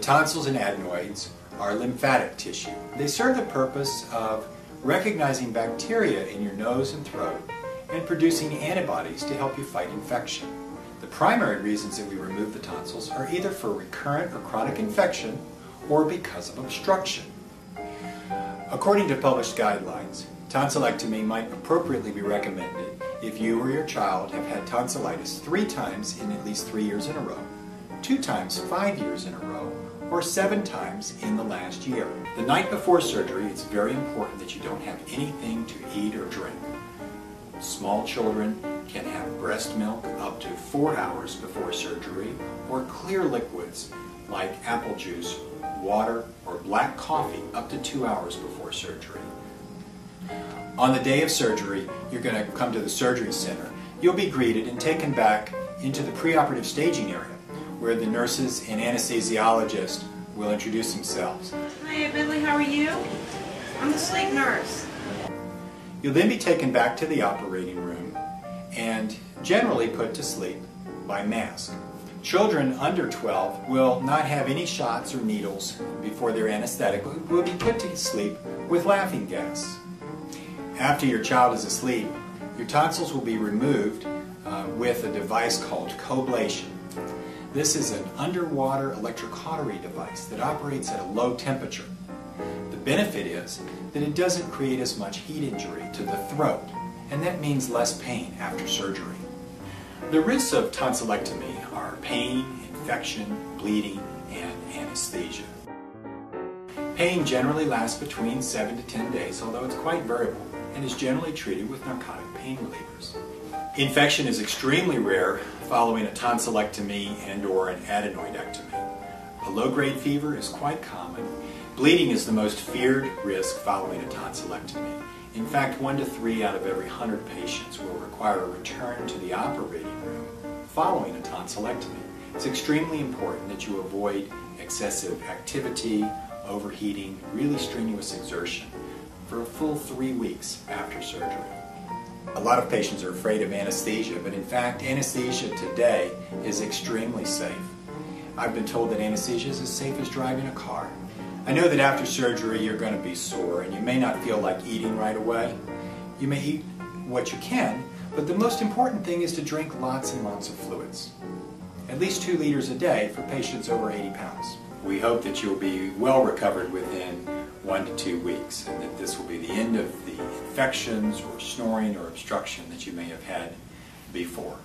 tonsils and adenoids are lymphatic tissue. They serve the purpose of recognizing bacteria in your nose and throat and producing antibodies to help you fight infection. The primary reasons that we remove the tonsils are either for recurrent or chronic infection or because of obstruction. According to published guidelines, tonsillectomy might appropriately be recommended if you or your child have had tonsillitis 3 times in at least 3 years in a row, 2 times 5 years in a row, or 7 times in the last year. The night before surgery, it's very important that you don't have anything to eat or drink. Small children can have breast milk up to 4 hours before surgery, or clear liquids like apple juice, water, or black coffee up to 2 hours before surgery. On the day of surgery, you're going to come to the surgery center. You'll be greeted and taken back into the preoperative staging area, where the nurses and anesthesiologist will introduce themselves. Hi, Billy, how are you? I'm the sleep nurse. You'll then be taken back to the operating room and generally put to sleep by mask. Children under 12 will not have any shots or needles before their anesthetic, but will be put to sleep with laughing gas. After your child is asleep, your tonsils will be removed with a device called coblation. This is an underwater electrocautery device that operates at a low temperature. The benefit is that it doesn't create as much heat injury to the throat, and that means less pain after surgery. The risks of tonsillectomy are pain, infection, bleeding, and anesthesia. Pain generally lasts between 7 to 10 days, although it's quite variable, and is generally treated with narcotic pain relievers. Infection is extremely rare following a tonsillectomy and/or an adenoidectomy. A low-grade fever is quite common. Bleeding is the most feared risk following a tonsillectomy. In fact, 1 to 3 out of every 100 patients will require a return to the operating room following a tonsillectomy. It's extremely important that you avoid excessive activity, overheating, really strenuous exertion for a full 3 weeks after surgery. A lot of patients are afraid of anesthesia, but in fact, anesthesia today is extremely safe. I've been told that anesthesia is as safe as driving a car. I know that after surgery you're going to be sore and you may not feel like eating right away. You may eat what you can, but the most important thing is to drink lots and lots of fluids. At least 2 liters a day for patients over 80 pounds. We hope that you'll be well recovered within 1 to 2 weeks, and that this will be the end of the infections or snoring or obstruction that you may have had before.